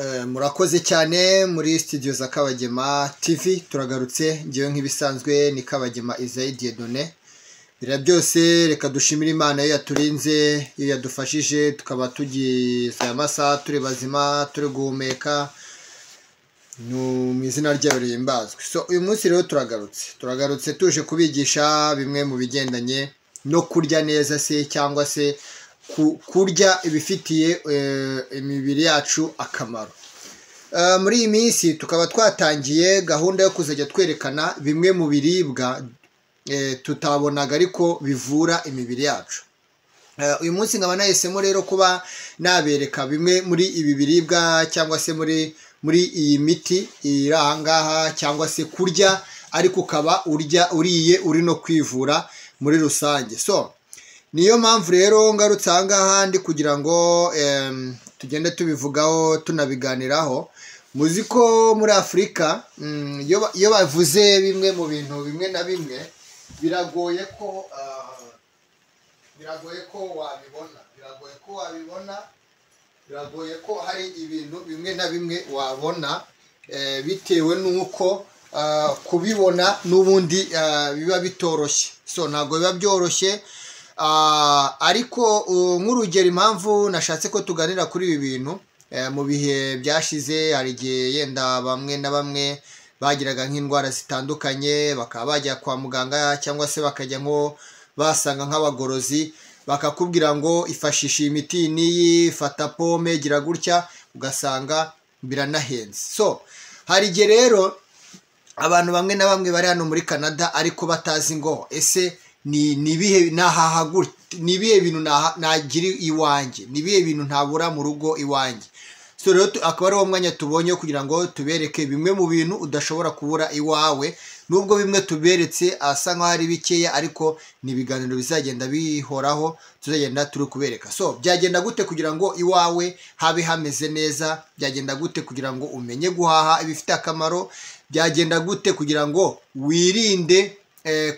Murakoze cyane muri studio za Kabagema TV. Turagarutse ngewe nk'ibisanzwe ni Kabagema Isaie Dieudonné. Bira byose reka dushimire Imana yo yaturinze, yo yadufashije tukaba tugize amasaha turi bazima turi guhumeka mu izina ryayo rihimbazwe. So uyu munsi rero turagarutse tuje kubigisha bimwe mu bigendanye no kurya neza se cyangwa se kurya ibifitiye imibiri yacu akamaro. Muri iyi minsi tukaba twatangiye gahunda yo kuzajya twerekana bimwe mu biribwa tutabonaga ariko bivura imibiri yacu. Uyu munsi nkaba nahisemo rero kuba nabereka bimwe muri ibi biribwa cyangwa se muri iyi miti iri aha ngaha, cyangwa se kurya ariko ukaba uriye uri no kwivura muri rusange. So niyo mpamvu rero ngarutse aha ngaha ndi kugira ngo tugende tubivugaho tunabiganiraho. Muzi ko muri Afurika iyo bavuze bimwe mu bintu bimwe na bimwe biragoye ko wabibona, biragoye ko hari ibintu bimwe na bimwe wabona bitewe n'uko kubibona n'ubundi biba bitoroshye. So ntabwo biba byoroshye, ariko nk'urugero impamvu nashatse ko tuganira kuri ibi bintu, mu bihe byashize hari igihe yenda bamwe na bamwe bagiraga nk'indwara zitandukanye bakaba bajya kwa muganga cyangwa se bakajya nko basanga nk'abagorozi bakakubwira ngo ifashisha imiti n'iyi, fata pome, gira gutya, ugasanga biranahenze. So hari igihe rero abantu bamwe na bamwe bari hano muri Canada ariko batazi ngo ese ni ibihe bintu nagira iwanjye, ni ibihe bintu ntabura mu rugo iwanjye. So rero akaba ari wo mwanya tubonye kugira ngo tubereke bimwe mu bintu udashobora kubura iwawe, nubwo bimwe tuberetse asa nk'aho ari bikeya ariko ni ibiganiro bizagenda bihoraho tuzagenda turi kubereka. So byagenda gute kugira ngo iwawe habe hameze neza? Byagenda gute kugira ngo umenye guhaha ibifite akamaro? Byagenda gute kugira ngo wirinde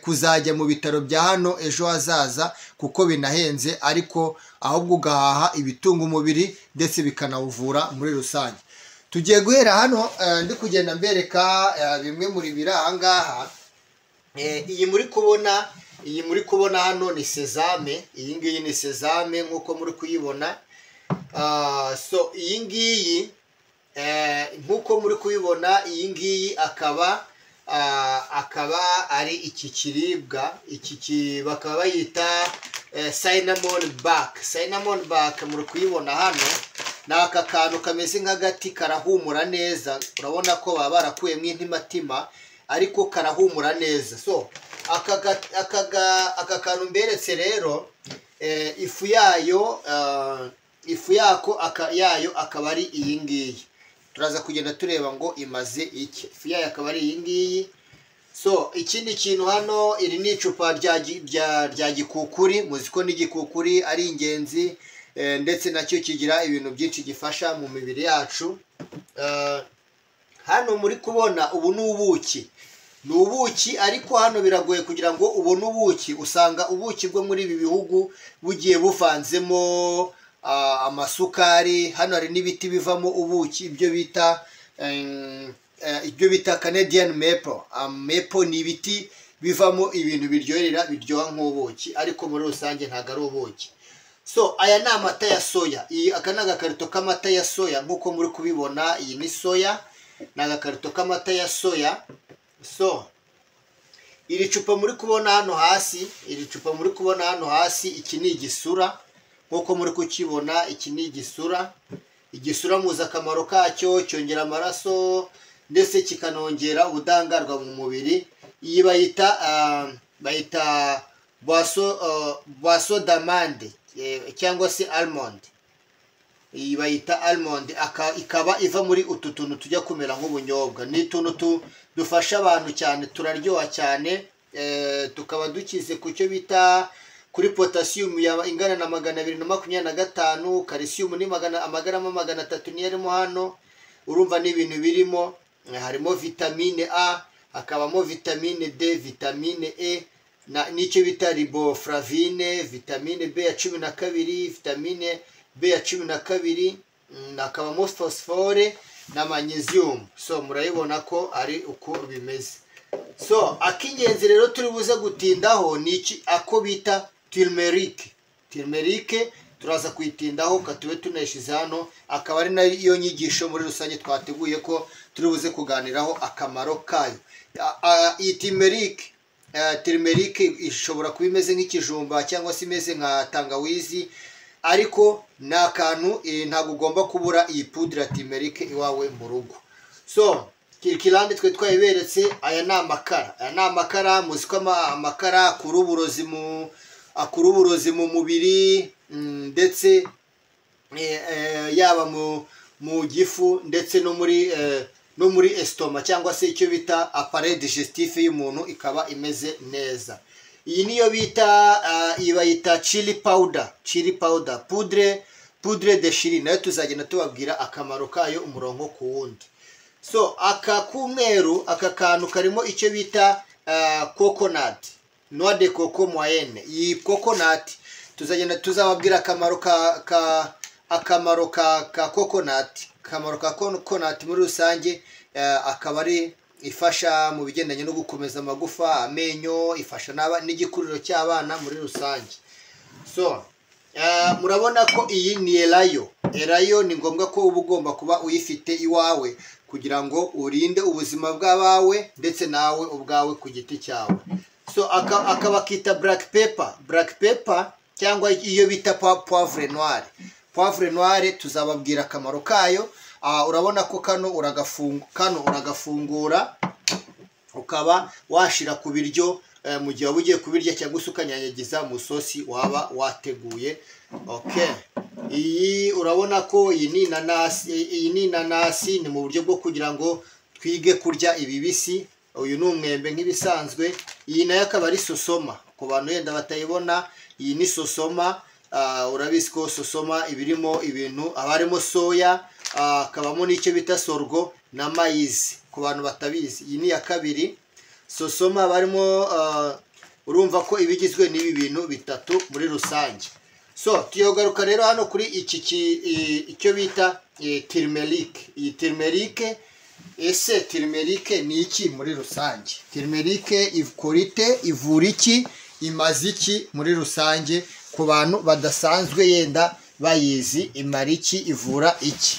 kuzajya mu bitaro bya hano ejo hazaza kuko binahenze, ariko ahubwo ugahaha ibitunga umubiri ndetse bikanawuvura muri rusange? Tugiye guhera hano ndi kugenda mbereka bimwe muri biri aha ngaha. Iyi muri kubona hano ni sezame. Iyi ngiyi ni sezame nk'uko muri kuyibona. So iyi ngiyi nk'uko muri kuyibona, iyi ngiyi akaba ari iki kiribwa, bakaba bayita cinnamon bark. Cinnamon bark muri kuyibona hano ni aka kantu kameze nk'agati, karahumura neza. Urabona ko baba barakuyemo intimatima ariko karahumura neza. So aka kantu mberetse rero, ifu yayo akaba ari iyi ngiyi. Turaza kugenda tureba ngo imaze iki. Ifu yayo akaba ari iyi ngiyi. So ikindi kintu hano, iri ni icupa rya gikukuri. Muzi ko n'igikukuri ari ingenzi, ndetse nacyo kigira ibintu byinshi gifasha mu mibiri yacu. Hano muri kubona ubu ni ubuki, ariko hano biragoye kugira ngo ubone ubuki. Usanga ubuki bwo muri ibi bihugu bugiye buvanzemo amasukari. Hano hari n'ibiti bivamo ubuki, ibyo bita Canadian maple. Maple ni ibiti bivamo ibintu biryoha nk'ubuki, ariko muri rusange ntabwo ari ubuki. So aya ni amata ya soya. Aka ni agakarito k'amata ya soya nk'uko muri kubibona. Iyi ni soya, ni agakarito k'amata ya soya. So iri cupa muri kubona hano hasi, iki ni igisura nk'uko muri kukibona. Iki ni igisura. Igisura muzi akamaro kacyo, cyongera amaraso ndetse kikanongera ubudahangarwa mu mubiri. Iyi bayita boisson d'amande cyangwa se almond. Iyi bayita almond, ikaba iva muri utu tuntu tujya kumera nk'ubunyobwa. Ni utuntu dufasha abantu cyane, turaryoha cyane. Tukaba dukize ku cyo bita kuri potassium ingana na 225, calcium ni amagarama 300 niyo arimo hano. Urumva ni ibintu birimo. Harimo vitamine A, hakabamo vitamine D, vitamine E, n'icyo bita riboflavine, vitamine B ya 12, vitamine B ya 12, hakabamo phosphore na magnesium. So murayibona ko ari uko bimeze. So akingenzi rero turi buze gutindaho ni iki ako bita turmeric. Turmeric turaza kwitindaho katube tuneshize hano, akaba ari nayo nyigisho muri rusange twateguye ko turi buze kuganiraho akamaro kayo. Iyi turmeric ishobora kuba imeze nk'ikijumba cyangwa se imeze nka tangawizi, ariko nakantu ntabwo ugomba kubura iyi poudre ya turmeric iwawe mu rugo. So kirikirande twe twayiberetse, aya ni amakara muzi ko amakara akura uburozi mu mubiri, ndetse yaba mu gifu ndetse no muri estoma cyangwa se icyo bita appareil digestif y'umuntu ikaba imeze neza. Iyi niyo bita ibayita chili powder, poudre de chili, nayo tuzagenda tubabwira akamaro kayo umurongo ku wundi. So aka kumweru, aka kantu karimo icyo bita coconut, noix de coco moyenne. Iyi coconut tuzagenda tuzababwira akamaro ka coconut muri rusange. Akaba ari ifasha mu bigendanye no gukomeza amagufa, amenyo, ifasha n'igikuriro cy'abana muri rusange. So murabona ko iyi ni erayo ni ngombwa ko uba ugomba kuba uyifite iwawe kugira ngo urinde ubuzima bw'abawe ndetse nawe ubwawe ku giti cyawe. So akaba kita black pepper cyangwa iyo bita poivre noire tuzababwira akamaro kayo. Urabona ko kano uragafungura ukaba washira ku biryo mu gihe ugiye kubirya cyangwa se ukanyanyagiza mu sosi waba wateguye. Okay, iyi urabona ko iyi ni inanasi, ni mu buryo bwo kugira ngo twige kurya ibibisi. Uyu ni umwembe nk'ibisanzwe. Iyi nayo akaba ari sosoma, ku bantu yenda batayibona, iyi ni sosoma. Urabizi ko sosoma ibirimo ibintu, abarimo soya, akabamo n'icyo bita sorgo na maize ku bantu batabizi. Iyi ni ya kabiri sosoma, barimo urumva ko ibigizwe n'ibi bintu bitatu muri rusange. So tuyogaruka rero hano kuri icyo bita turmeric. Iyi turmeric, ese turmeric ni iki muri rusange? Turmeric ivura iki, imaze iki muri rusange ku bantu badasanzwe yenda bayizi imara iki, ivura iki?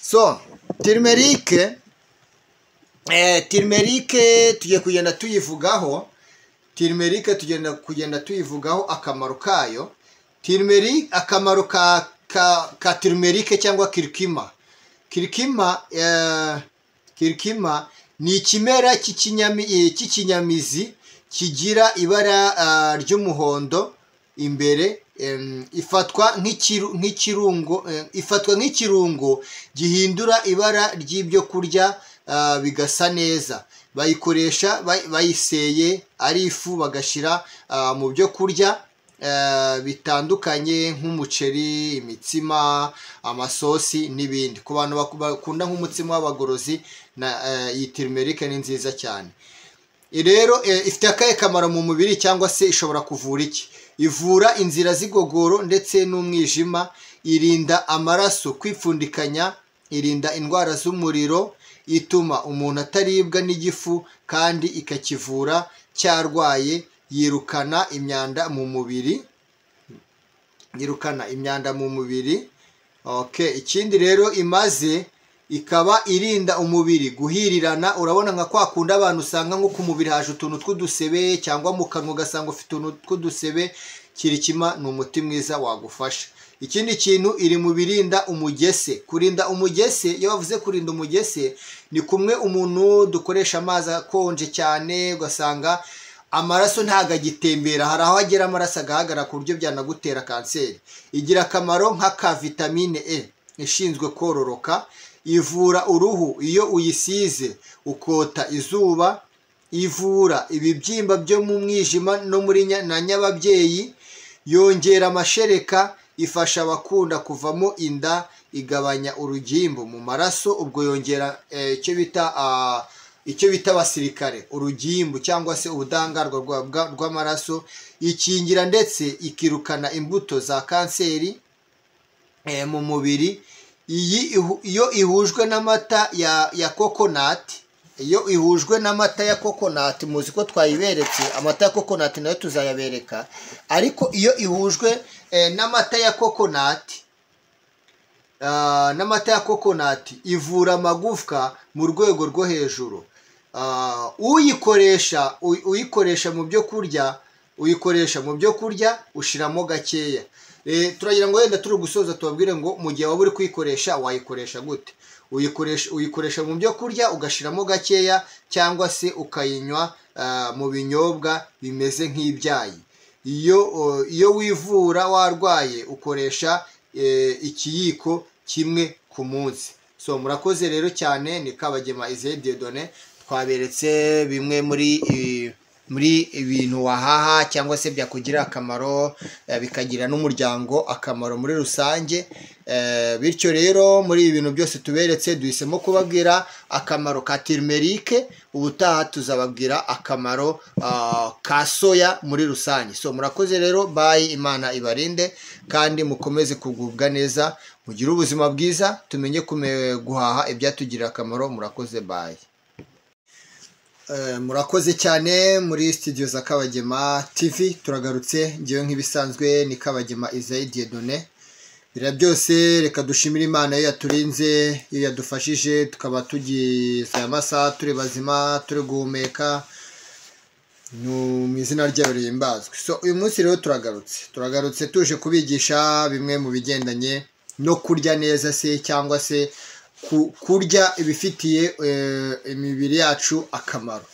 So turmeric tugiye kugenda tuyivugaho. Akamaro kayo. Akamaro ka turmeric cyangwa kirikima ni ikimera cy'ikinyamizi kigira ibara ry'umuhondo imbere. Ifatwa nk'ikirungo gihindura ibara ry'ibyo kurya bigasa neza. Bayikoresha bayiseye ari ifu, bagashyira mu byo kurya bitandukanye nk'umuceri, imitsima, amasosi n'ibindi. Ku bantu bakunda nk'umutsima w'abagorozi, iyi turmeric ni nziza cyane. Rero ifite akahe kamaro mu mubiri, cyangwa se ishobora kuvura iki? Ivura inzira z'igogoro ndetse n'umwijima, irinda amaraso kwipfundikanya, irinda indwara z'umuriro, ituma umuntu ataribwa n'igifu kandi ikakivura cyarwaye, yirukana imyanda mu mubiri. Okay, ikindi rero imaze, ikaba irinda umubiri guhirirana. Urabona nka kwa kundi abantu usanga nko ku mubiri haje utuntu tw'udusebe, cyangwa mu kanwa ugasanga ufite utuntu tw'udusebe. Kirikima ni umuti mwiza wagufasha. Ikindi kintu, iri mu birinda umugese. Kurinda umugese, iyo bavuze kurinda umugese, ni kumwe umuntu dukoresha amazi akonje cyane ugasanga amaraso ntago agitembera, hari aho agera amaraso agahagarara ku buryo byanagutera kanseri. Igira akamaro nk'aka vitamine E ishinzwe kororoka. Ivura uruhu iyo uyisize ukota izuba. Ivura ibibyimba byo mu mwijima no muri nyababyeyi. Yongera amashereka, ifasha abakunda kuvamo inda, igabanya urugimbu mu maraso. Ubwo yongera icyo bita abasirikare, urugimbu cyangwa se ubudahangarwa rw'amaraso. Ikingira ndetse ikirukana imbuto za kanseri mu mubiri. iyo ihujwe n'amata ya kokonati, iyo ihujwe n'amata ya kokonati, muzi ko twayiberetse amata ya kokonati nayo tuzayabereka, ariko iyo ihujwe n'amata ya kokonati, ivura amagufwa mu rwego rwo hejuru. uyikoresha mu byo kurya, ushiramo gakeya. Turagira ngo wenda turi gusoza tubabwire ngo mu gihe waba uri kuyikoresha wayikoresha gute. Uyikoresha mu byo kurya ugashiramo gakeya, cyangwa se ukayinywa mu binyobwa bimeze nk'ibyayi. Iyo wivura warwaye ukoresha ikiyiko kimwe ku munsi. So murakoze rero cyane, ni Kabagema Isaie Dieudonné, twaberetse bimwe muri ibintu wahaha cyangwa se byakugirira akamaro, bikagira n'umuryango akamaro muri rusange. Bityo rero muri ibi bintu byose tuberetse duhisemo kubabwira akamaro ka turmeric, ubutaha tuzababwira akamaro ka soya muri rusange. So murakoze rero, bye, Imana ibarinde kandi mukomeze kugubwa neza, mugire ubuzima bwiza, tumenye guhaha ibyatugirira akamaro. Murakoze, bye. Murakoze cyane. Muri studio za Kabagema TV turagarutse, ngewe nk'ibisanzwe ni Kabagema Isaie Dieudonné. Bira byose reka dushimire Imana yo yaturinze, yo yadufashije tukaba tugize amasaha turi bazima, turi guhumeka, mu izina ryayo rihimbazwe. So uyu munsi rero turagarutse tuje kubigisha bimwe mu bigendanye no kurya neza se, cyangwa se kurya ibifitiye imibiri yacu akamaro.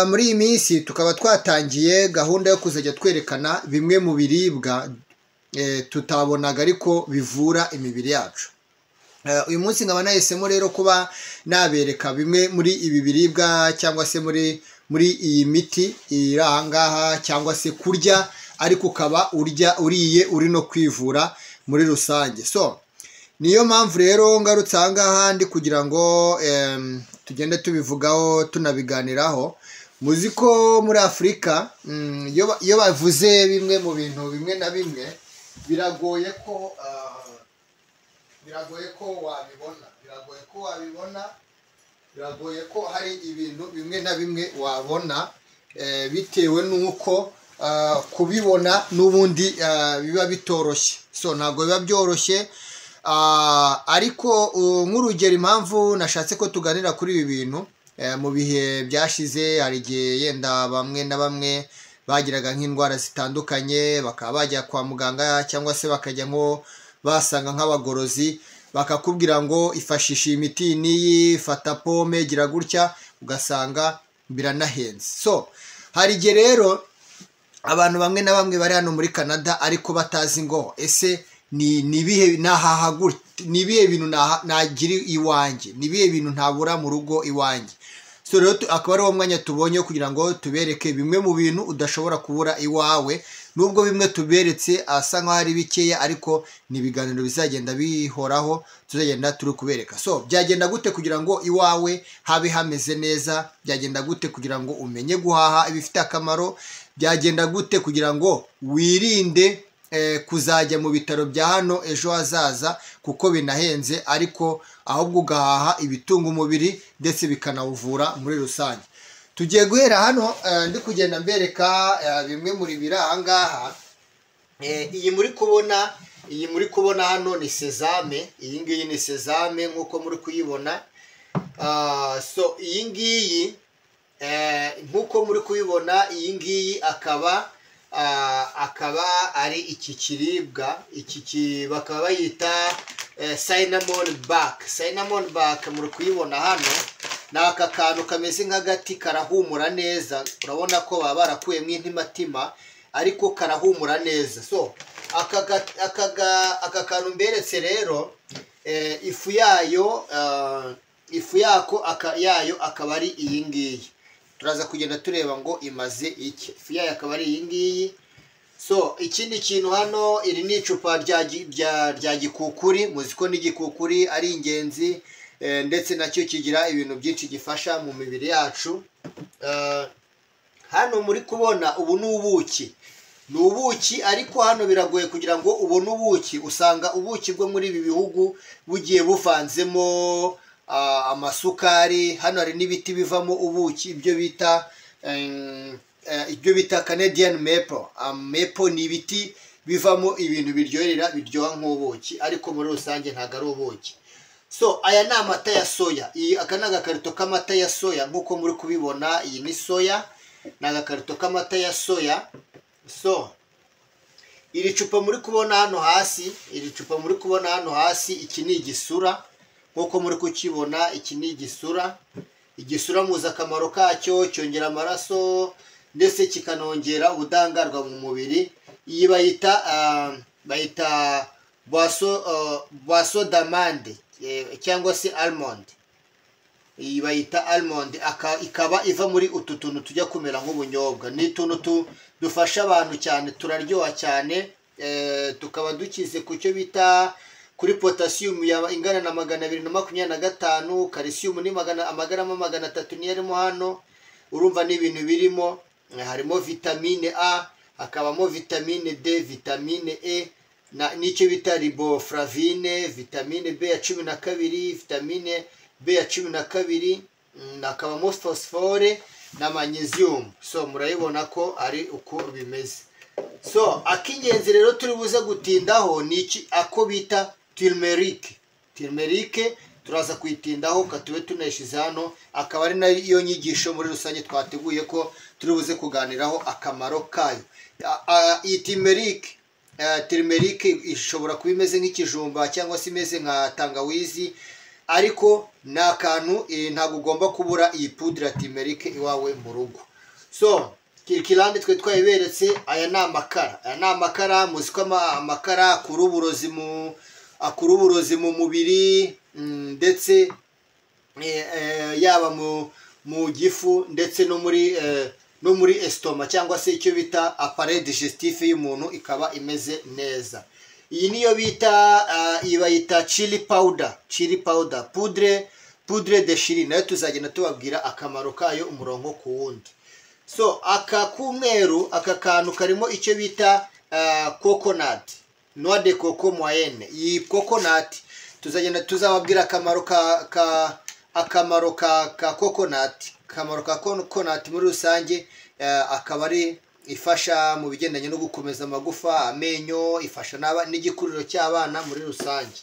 Muri iyi minsi tukaba twatangiye gahunda yo kuzajya twerekana bimwe mu biribwa tutabonaga ariko bivura imibiri yacu. Uyu munsi nkaba nahisemo rero kuba nabereka bimwe muri ibi biribwa, cyangwa se muri iyi miti iri aha ngaha, cyangwa se kurya ariko ukaba uriye uri no kwivura muri rusange. So niyo mpamvu rero ngarutse aha ngaha ndi kugira ngo tugende tubivugaho tunabiganiraho. Muzi ko muri Afurika iyo bavuze bimwe mu bintu bimwe na bimwe biragoye ko hari ibintu bimwe na bimwe wabona bitewe n'uko kubibona n'ubundi biba bitoroshye. So ntabwo biba byoroshye, ariko nk'urugero impamvu nashatse ko tuganira kuri ibi bintu, mu bihe byashize hari igihe yenda bamwe na bamwe bagiraga nk'indwara zitandukanye, bakaba bajya kwa muganga cyangwa se bakajya nko basanga nk'abagorozi, bakakubwira ngo ifashisha imiti n'iyi, fata pome, gira gutya, ugasanga biranahenze. So hari igihe rero abantu bamwe na bamwe bari hano muri Canada ariko batazi ngo ese ni ibihe bintu nagira iwanjye, ni ibihe bintu ntabura mu rugo iwanjye. So rero akaba ari wo mwanya tubonye kugira ngo tubereke bimwe mu bintu udashobora kubura iwawe, nubwo bimwe tuberetse asa nk'aho ari bikeya, ariko ni ibiganiro bizagenda bihoraho tuzagenda turi kubereka. So byagenda gute kugira ngo iwawe habe hameze neza? Byagenda gute kugira ngo umenye guhaha ibifite akamaro? Byagenda gute kugira ngo wirinde kuzajya mu bitaro bya hano ejo hazaza kuko binahenze, ariko ahubwo ugahaha ibitunga umubiri ndetse bikanawuvura muri rusange? Tugiye guhera hano, ndi kugenda mbereka bimwe muri biri aha ngaha. Iyi muri kubona hano ni sezame. Iyi ngiyi ni sezame nk'uko muri kuyibona. So iyi ngiyi nk'uko muri kuyibona, iyi ngiyi akaba ari iki kiribwa, bakaba bayita cinnamon bark. Muri kuyibona hano ni aka kantu kameze nk'agati, karahumura neza. Urabona ko baba barakuyemo intimatima ariko karahumura neza. So aka kantu mberetse rero, ifu yayo akaba ari iyi ngiyi. Turaza kugenda tureba ngo imaze iki. Ifu yayo akaba ari iyi ngiyi. So ikindi kintu hano, iri ni icupa rya gikukuri. Muzi ko n'igikukuri ari ingenzi, ndetse nacyo kigira ibintu byinshi gifasha mu mibiri yacu. Hano muri kubona ubu ni ubuki. ni ubuki, ariko hano biragoye kugira ngo ubone ubuki. Usanga ubuki bwo muri ibi bihugu bugiye buvanzemo amasukari. Hano hari n'ibiti bivamo ubuki, ibyo bita Canadian maple. Maple ni ibiti bivamo ibintu biryoha nk'ubuki, ariko muri rusange ntabwo ari ubuki. So aya ni amata ya soya. Aka ni agakarito k'amata ya soya nk'uko muri kubibona. Iyi ni soya, ni agakarito k'amata ya soya. So iri cupa muri kubona hano hasi, iki ni igisura nk'uko muri kukibona. Iki ni igisura. Igisura muzi akamaro kacyo, cyongera amaraso ndetse kikanongera ubudahangarwa mu mubiri. Iyi bayita boisson d'amande cyangwa se almond. Iyi bayita almond, ikaba iva muri utu tuntu tujya kumera nk'ubunyobwa. Ni utuntu dufasha abantu cyane, turaryoha cyane. Tukaba dukize ku cyo bita kuri potassium ingana na 225, calcium ni amagarama 300 niyo arimo hano. Urumva ni ibintu birimo, harimo vitamine A, hakabamo vitamine D, vitamine E, n'icyo bita riboflavine, vitamine B ya 12, vitamine B ya 12, hakabamo phosphore na magnesium. So murayibona ko ari uko bimeze. So akingenzi rero turi buze gutindaho ni iki, ako bita turmeric. Turaza kuyitindaho katube tuneshize hano. Akaba ari nayo nyigisho muri rusange twateguye ko turi buze kuganiraho akamaro kayo. Iyi turmeric ishobora kuba imeze nk'ikijumba cyangwa se imeze nka tangawizi, ariko ni akantu ntabwo ugomba kubura iyi pudre ya turmeric iwawe mu rugo. So kirikirande twe twayiberetse. Aya ni amakara. Muzi ko amakara akura uburozi mu mubiri, ndetse yaba mu gifu ndetse no muri estoma, cyangwa se icyo bita appareil digestif y'umuntu ikaba imeze neza. Iyi niyo bayita chili powder, poudre de chili. Nayo tuzagenda tubabwira akamaro kayo umurongo ku wundi. So aka k'umweru, aka kantu karimo icyo bita coconut, noix de coco moyenne. Iyi coconut tuzagenda tuzababwira akamaro ka coconut. Akamaro ka coconut muri rusange, akaba ari ifasha mu bigendanye no gukomeza amagufa, amenyo, ifasha n'igikuriro cy'abana muri rusange.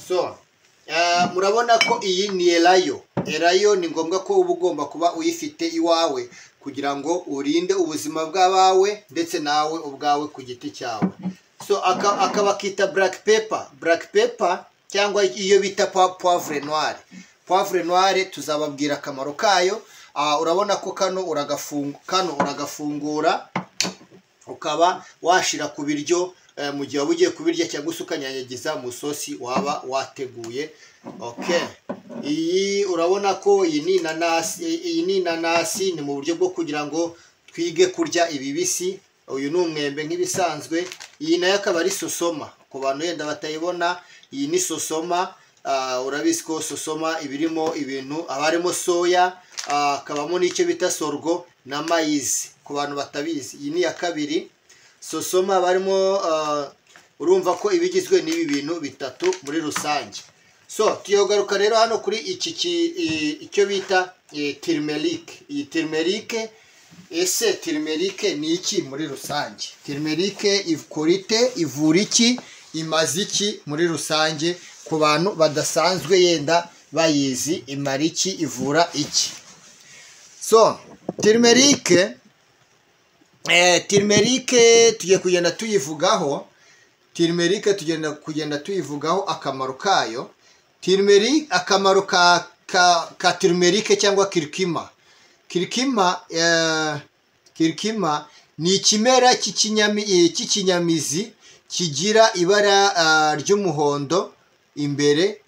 So murabona ko iyi ni elayo. Ni ngombwa ko uba ugomba kuba uyifite iwawe kugira ngo urinde ubuzima bw'abawe ndetse nawe ubwawe ku giti cyawe. So akaba kita black pepper cyangwa iyo bita poivre noire. Tuzababwira akamaro kayo. Urabona ko kano uragafungura ukaba washira ku biryo mu gihe waba ugiye kubirya, cyangwa se ukanyanyagiza mu sosi waba wateguye. Okay, iyi urabona ko iyi ni inanasi. Ni mu buryo bwo kugira ngo twige kurya ibibisi. Uyu ni umwembe nk'ibisanzwe. Iyi nayo akaba ari sosoma. Ku bantu yenda batayibona, iyi ni sosoma. Urabizi ko sosoma ibirimo ibintu, abarimo soya, akabamo n'icyo bita sorgo na mayizi ku bantu batabizi. Iyi ni ya kabiri. Sosoma barimo, urumva ko ibigizwe n'ibi bintu bitatu muri rusange. So tuyogaruka rero hano kuri icyo bita turmeric. Iyi turmeric, ese turmeric ni iki muri rusange? Turmeric ikora ite, ivura iki, imaze iki muri rusange ku bantu badasanzwe yenda bayizi? Imara iki, ivura iki? So turmeric tugiye kugenda tuyivugaho. Akamaro kayo. Turmeric, akamaro ka turmeric cyangwa kirikima ni ikimera cy'ikinyamizi kigira ibara ry'umuhondo imbere.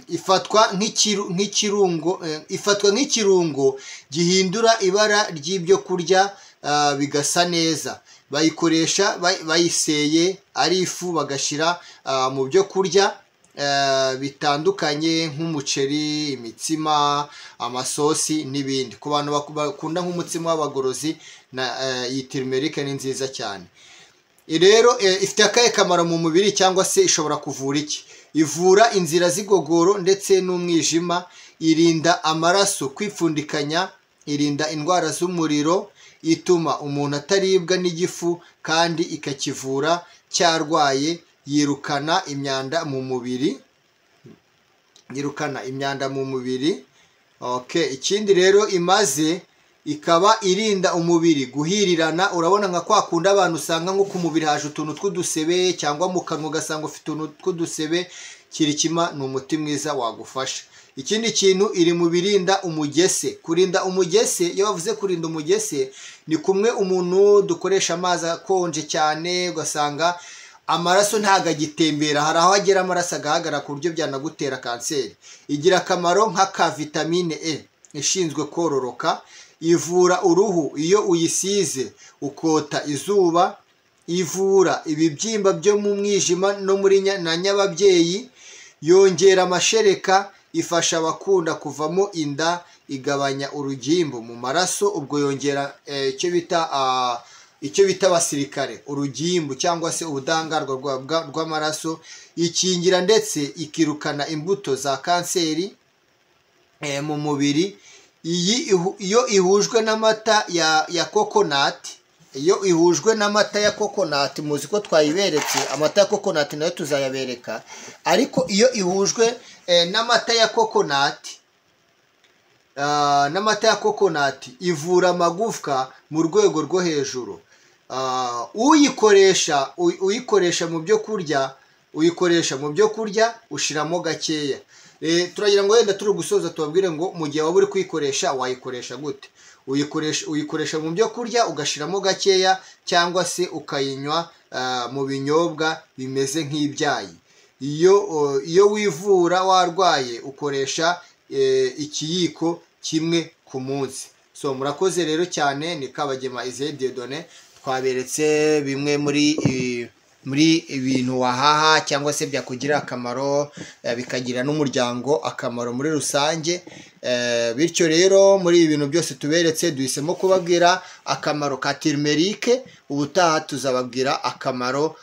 Ifatwa nk'ikirungo gihindura ibara ry'ibyo kurya bigasa neza. Bayikoresha bayiseye ari ifu, bagashyira mu byo kurya bitandukanye nk'umuceri, imitsima, amasosi n'ibindi. Ku bantu bakunda nk'umutsima w'abagorozi iyi turmeric ni nziza cyane. Rero ifite akahe kamaro mu mubiri cyangwa se ishobora kuvura iki? Ivura inzira z'igogoro ndetse n'umwijima, irinda amaraso kwipfundikanya, irinda indwara z'umuriro, ituma umuntu ataribwa n'igifu kandi ikakivura cyarwaye, yirukana imyanda mu mubiri. Ikindi rero imaze, ikaba irinda umubiri guhirirana. Urabona nka kwa kundi abantu usanga nko ku mubiri haje utuntu tw'udusebe, cyangwa mu kanwa ugasanga ufite utuntu tw'udusebe, kirikima ni umuti mwiza wagufasha. Ikindi kintu, iri mu birinda umugese. Kurinda umugese, iyo bavuze kurinda umugese, ni kumwe umuntu dukoresha amazi akonje cyane ugasanga amaraso ntago agitembera, hari aho agera amaraso agahagarara ku buryo byanagutera kanseri. Igira akamaro nk'aka vitamine E ishinzwe kororoka, ivura uruhu iyo uyisize ukota izuba, ivura ibibyimba byo mu mwijima no muri na nyababyeyi, yongera amashereka, ifasha abakunda kuvamo inda, igabanya urugimbu mu maraso, ubwo yongera icyo bita abasirikare, urugimbu cyangwa se ubudahangarwa rw'amaraso, ikingira ndetse ikirukana imbuto za kanseri mu mubiri. Iyo ihujwe n'amata ya kokonati, muzi ko twayiberetse amata ya kokonati, nayo tuzayabereka. Ariko iyo ihujwe n'amata ya kokonati, ivura amagufwa mu rwego rwo hejuru. Uyikoresha mu byo kurya, ushiramo gakeya. Turagira ngo wenda turi gusoza tubabwire ngo mu gihe waba uri kuyikoresha wayikoresha gute. Uyikoresha mu byo kurya ugashiramo gakeya, cyangwa se ukayinywa mu binyobwa bimeze nk'ibyayi. Iyo wivura warwaye ukoresha ikiyiko kimwe ku munsi. Murakoze rero cyane. Ni Kabagema Isaie Dieudonné, twaberetse bimwe muri ibintu wahaha cyangwa se byakugirira akamaro, bikagira n'umuryango akamaro muri rusange. Bityo rero muri ibi bintu byose tuberetse, duhisemo kubabwira akamaro ka turmeric. Ubutaha tuzababwira akamaro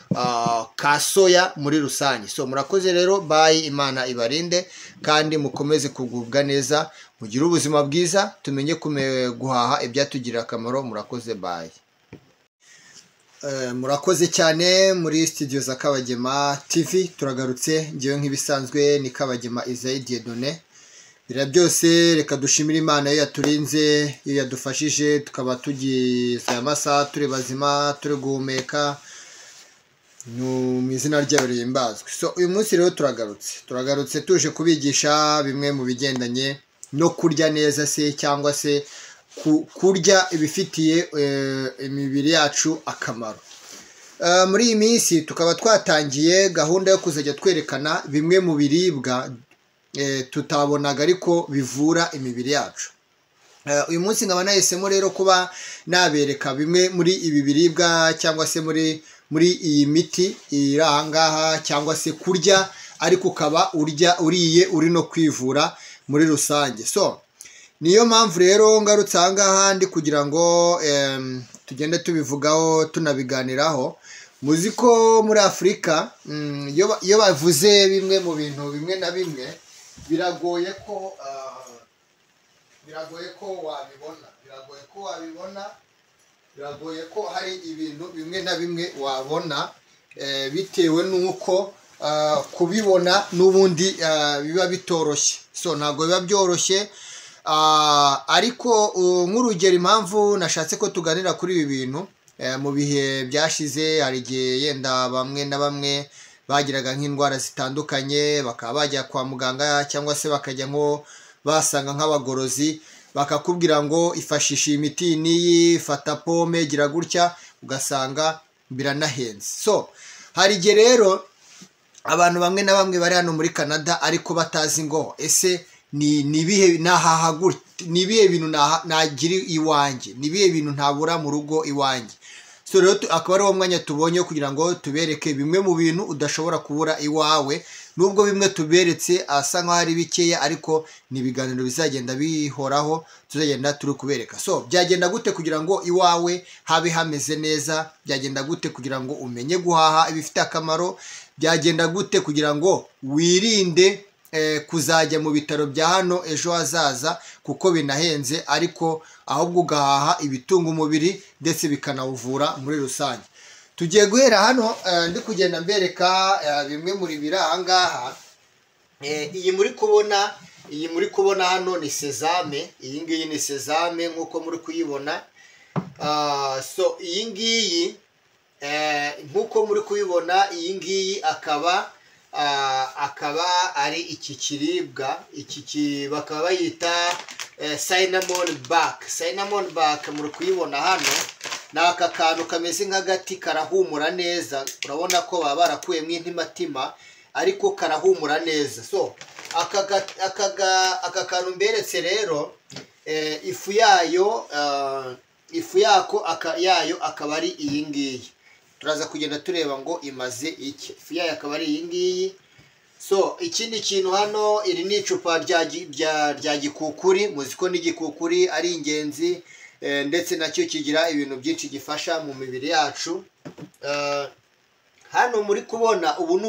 ka soya muri rusange. Murakoze rero, bye. Imana ibarinde kandi mukomeze kugubwa neza, mugire ubuzima bwiza, tumenye guhaha ibyatugirira akamaro. Murakoze, bye. Murakoze cyane. Muri studio za Kabagema TV turagarutse, ngewe nk'ibisanzwe ni Kabagema Isaie Dieudonné. Bira byose reka dushimire Imana yo yaturinze, yo yadufashije tukaba tugize amasaha turi bazima, turi guhumeka, mu izina ryayo rihimbazwe. Uyu munsi rero turagarutse tuje kubigisha bimwe mu bigendanye no kurya neza se, cyangwa se kurya ibifitiye imibiri yacu akamaro. Muri iyi minsi tukaba twatangiye gahunda yo kuzajya twerekana bimwe mu biribwa tutabonaga ariko bivura imibiri yacu. Uyu munsi nkaba nahisemo rero kuba nabereka bimwe muri ibi biribwa, cyangwa se muri iyi miti iri aha ngaha, cyangwa se kurya ariko ukaba uriye uri no kwivura muri rusange. Niyo mpamvu rero ngarutse aha ngaha ndi kugira ngo tugende tubivugaho tunabiganiraho. Muzi ko muri Afurika iyo bavuze bimwe mu bintu bimwe na bimwe, biragoye ko hari ibintu bimwe na bimwe wabona, bitewe n'uko kubibona n'ubundi biba bitoroshye. Ntabwo biba byoroshye. Ariko nk'urugero, impamvu nashatse ko tuganira kuri ibi bintu, mu bihe byashize hari igihe yenda bamwe na bamwe bagiraga nk'indwara zitandukanye, bakaba bajya kwa muganga, cyangwa se bakajya nko basanga nk'abagorozi, bakakubwira ngo ifashisha iyi miti n'iyi, fata pome, gira gutya, ugasanga biranahenze. Hari igihe rero abantu bamwe na bamwe bari hano muri Canada ariko batazi ngo ese ni ibihe nahaha gutya, ni ibihe bintu nagira iwanjye, ni ibihe bintu ntabura mu rugo iwanjye. so rero akaba ari wo mwanya tubonye kugira ngo tubereke bimwe mu bintu udashobora kubura iwawe, nubwo bimwe tuberetse asa nkaho ari bikeya ariko ni ibiganiro bizagenda bihoraho tuzagenda turi kubereka. So byagenda gute kugira ngo iwawe habe hameze neza, byagenda gute kugira ngo umenye guhaha ibifite akamaro, byagenda gute kugira ngo wirinde kuzajya mu bitaro bya hano ejo hazaza kuko binahenze, ariko ahubwo ugahaha ibitunga umubiri ndetse bikanawuvura muri rusange. Tugiye guhera hano ndi kugenda mbereka bimwe muri biri aha ngaha. Iyi muri kubona hano ni sezame, iyi ngiyi ni sezame nk'uko muri kuyibona. So iyi ngiyi nk'uko muri kuyibona, iyi ngiyi akaba ari iki kiribwa, bakaba bayita cinnamon bark. Muri kuyibona hano ni aka kantu kameze nk'agati, karahumura neza, urabona ko baba barakuyemo intimatima ariko karahumura neza. So aka kantu mberetse rero, ifu yayo akaba ari iyi ngiyi. Turaza kugenda tureba ngo imaze iki. Ifu yayo akaba ari iyi ngiyi. So ikindi kintu hano, iri ni icupa rya gikukuri. Muzi ko n'igikukuri ari ingenzi, ndetse nacyo kigira ibintu byinshi gifasha mu mibiri yacu. Hano muri kubona ubu ni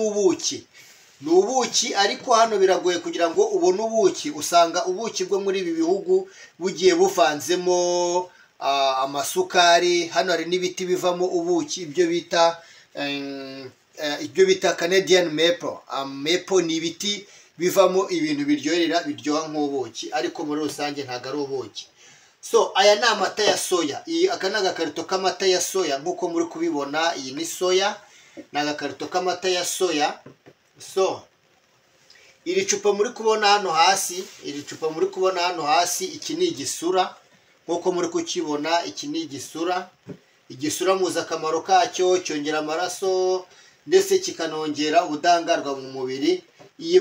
ubuki, ariko hano biragoye kugira ngo ubone ubuki. Usanga ubuki bwo muri ibi bihugu bugiye buvanzemo amasukari. Hano hari n'ibiti bivamo ubuki, ibyo bita Canadian maple. Maple ni ibiti bivamo ibintu biryoha nk'ubuki, ariko muri rusange ntabwo ari ubuki. So aya ni amata ya soya. Aka ni agakarito k'amata ya soya nk'uko muri kubibona. Iyi ni soya, ni agakarito k'amata ya soya. So iri cupa muri kubona hano hasi, iki ni igisura nk'uko muri kukibona. Iki ni igisura muzi akamaro kacyo, cyongera amaraso ndetse kikanongera ubudahangarwa mu mubiri. Iyi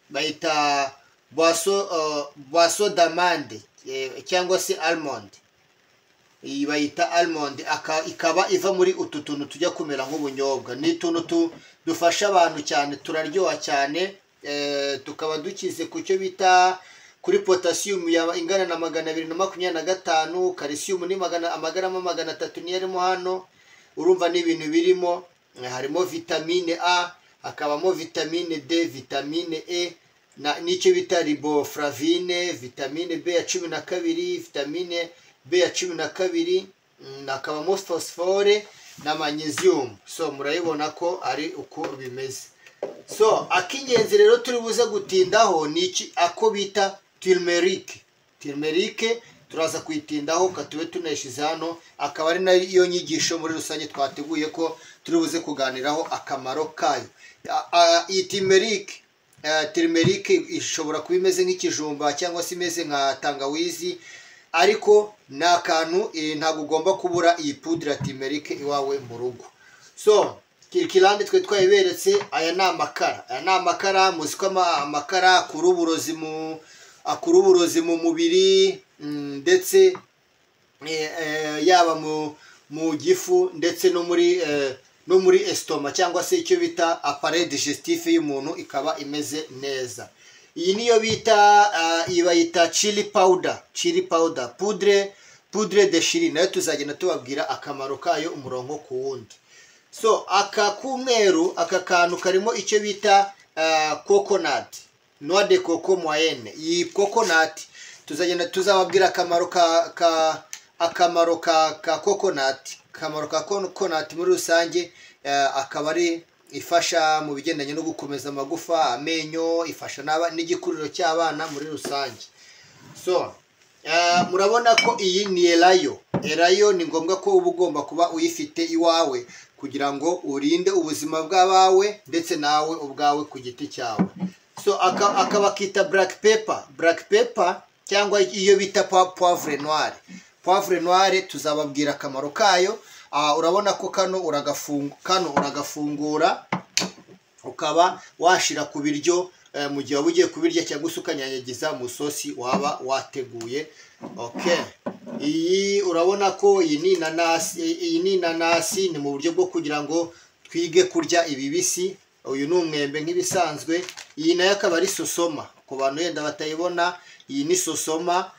bayita boisson d'amande cyangwa se almond. Iyi bayita almond, ikaba iva muri utu tuntu tujya kumera nk'ubunyobwa. Ni utuntu dufasha abantu cyane, turaryoha cyane. Tukaba dukize ku cyo bita kuri potassium ingana na 225, calcium ni amagarama 300 niyo arimo hano. Urumva ni ibintu birimo, harimo vitamine A, hakabamo vitamine D, vitamine E, n'icyo bita riboflavine, vitamine B ya 12, vitamine B ya 12, hakabamo phosphore na magnesium. So murayibona ko ari uko bimeze. So akingenzi rero turi buze gutindaho ni iki, ako bita turmeric. Turaza kuyitindaho katube tunayishize hano. Akaba ari nayo nyigisho muri rusange twateguye ko turi buze kuganiraho akamaro kayo. Iyi turmeric ishobora kuba imeze nk'ikijumba cyangwa se imeze nka tangawizi, ariko ni akantu ntabwo ugomba kubura iyi pudre ya turmeric iwawe mu rugo. So kirikirande twe twayiberetse. Aya ni amakara. Muzi ko amakara akura uburozi mu mubiri, ndetse yaba mu gifu ndetse no muri estoma, cyangwa se icyo bita appareil digestif y'umuntu ikaba imeze neza. Iyi niyo bayita chili powder, poudre de chili. Nayo tuzagenda tubabwira akamaro kayo umurongo ku wundi. So aka k'umweru, aka kantu karimo icyo bita coconut, noix de coco moyenne. Iyi coconut tuzagenda tuzababwira akamaro ka coconut. Akamaro ka coconut muri rusange, akaba ari ifasha mu bigendanye no gukomeza amagufa, amenyo, ifasha n'igikuriro cy'abana muri rusange. So murabona ko iyi ni elayo. Ni ngombwa ko uba ugomba kuba uyifite iwawe kugira ngo urinde ubuzima bw'abawe ndetse nawe ubwawe ku giti cyawe. So akaba kita black pepper cyangwa iyo bita poivre noire. Tuzababwira akamaro kayo. Urabona ko kano uragafungura ukaba washira ku biryo mu gihe waba ugiye kubirya, cyangwa se ukanyanyagiza mu sosi waba wateguye. Okay, iyi urabona ko iyi ni inanasi, ni mu buryo bwo kugira ngo twige kurya ibibisi. Uyu ni umwembe nk'ibisanzwe, iyi nayo akaba ari sosoma. Ku bantu yenda batayibona, iyi ni sosoma.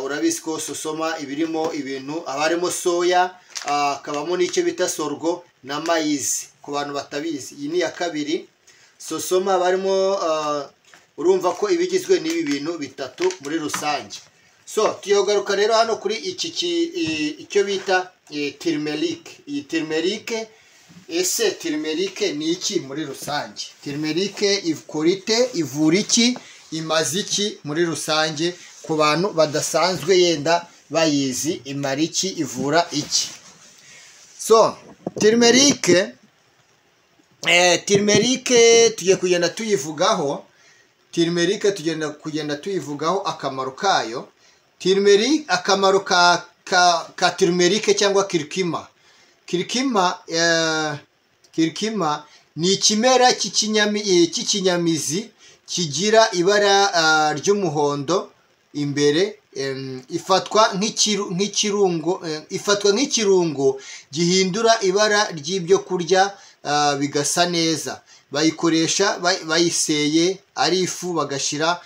Urabizi ko sosoma ibirimo ibintu, harimo soya, hakabamo n'icyo bita sorgo na mayizi. Ku bantu batabizi, iyi ni iya kabiri. Sosoma barimo, urumva ko ibigizwe n'ibi bintu bitatu muri rusange. So tuyogaruka rero hano kuri icyo bita turmeric. Iyi turmeric, ese turmeric ni iki muri rusange? Turmeric ikora ite, ivura iki, imaze iki muri rusange ku bantu badasanzwe yenda bayizi imara iki, ivura iki? So turmeric tugiye kugenda tuyivugaho. Turmeric tugenda kugenda tuyivugaho akamaro kayo. Turmeric, akamaro ka turmeric cyangwa kirikima. Kirikima ni ikimera cy'ikinyamizi kigira ibara ry'umuhondo imbere. Ifatwa nk'ikirungo gihindura ibara ry'ibyo kurya bigasa neza. Bayikoresha bayiseye ari ifu, bagashyira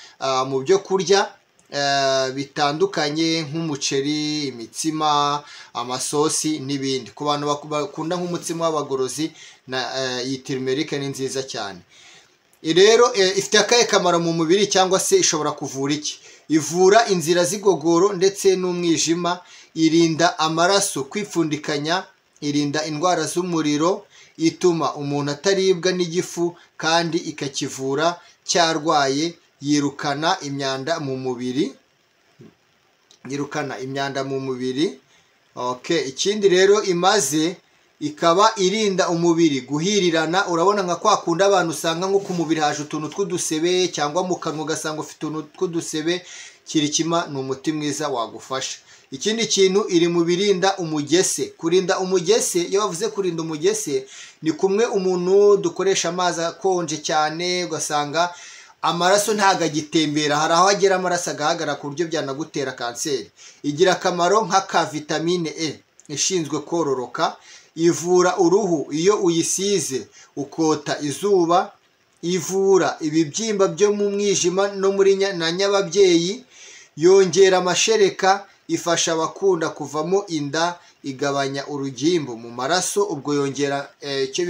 mu byo kurya bitandukanye nk'umuceri, imitsima, amasosi n'ibindi. Ku bantu bakunda nk'umutsima w'abagorozi, iyi turmeric ni nziza cyane. Rero ifite akahe kamaro mu mubiri, cyangwa se ishobora kuvura iki? Ivura inzira z'igogoro ndetse n'umwijima, irinda amaraso kwipfundikanya, irinda indwara z'umuriro, ituma umuntu ataribwa n'igifu kandi ikakivura cyarwaye, yirukana imyanda mu mubiri. Okay, ikindi rero imaze, ikaba irinda umubiri guhirirana. Urabona nka kwa kundi abantu usanga nko ku mubiri haje utuntu tw'udusebe, cyangwa mu kanwa ugasanga ufite utuntu tw'udusebe. Kirikima ni umuti mwiza wagufasha. Ikindi kintu, iri mu birinda umugese. Kurinda umugese, iyo bavuze kurinda umugese, ni kumwe umuntu dukoresha amazi akonje cyane, ugasanga amaraso ntago agitembera, hari aho agera amaraso agahagarara ku buryo byanagutera kanseri. Igira akamaro nk'aka vitamine E ishinzwe kororoka. Ivura uruhu iyo uyisize ukota izuba. Ivura ibibyimba byo mu mwijima no muri nyababyeyi. Yongera amashereka, ifasha abakunda kuvamo inda, igabanya urugimbu mu maraso. Ubwo yongera icyo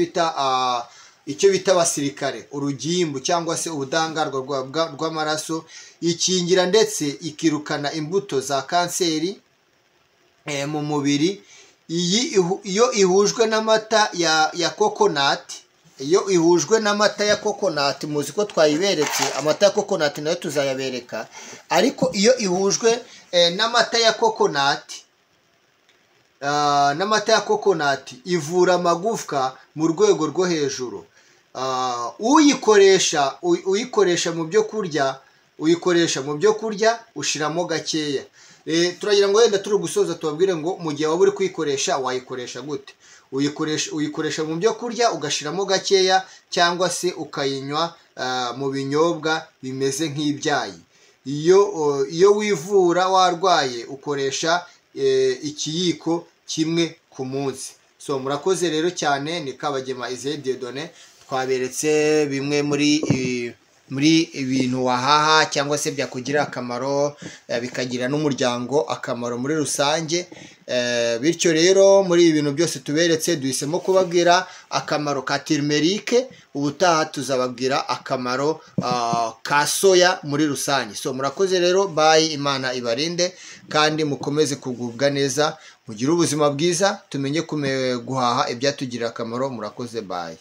bita abasirikare, urugimbu cyangwa se ubudahangarwa rw'amaraso. Ikingira ndetse ikirukana imbuto za kanseri mu mubiri. Iyo ihujwe n'amata ya kokonati, muzi ko twayiberetse amata ya kokonati, nayo tuzayabereka. Ariko iyo ihujwe n'amata ya kokonati, ivura amagufwa mu rwego rwo hejuru. Uyikoresha mu byo kurya, ushiramo gakeya. Turagira ngo wenda turi gusoza tubabwire ngo mu gihe waba uri kuyikoresha, wayikoresha gute? Uyikoresha mu byo kurya, ugashiramo gakeya, cyangwa se ukayinywa mu binyobwa bimeze nk'ibyayi. Iyo wivura warwaye, ukoresha ikiyiko kimwe ku munsi. So murakoze rero cyane. Ni Kabagema Isaie Dieudonné, twaberetse bimwe muri ibintu wahaha cyangwa se byakugirira akamaro, bikagira n'umuryango akamaro muri rusange. Bityo rero muri ibi bintu byose tuberetse, duhisemo kubabwira akamaro ka turmeric. Ubutaha tuzababwira akamaro ka soya muri rusange. So murakoze rero, bye. Imana ibarinde kandi mukomeze kugubwa neza, mugire ubuzima bwiza, tumenye guhaha ibyatugirira akamaro. Murakoze, bye.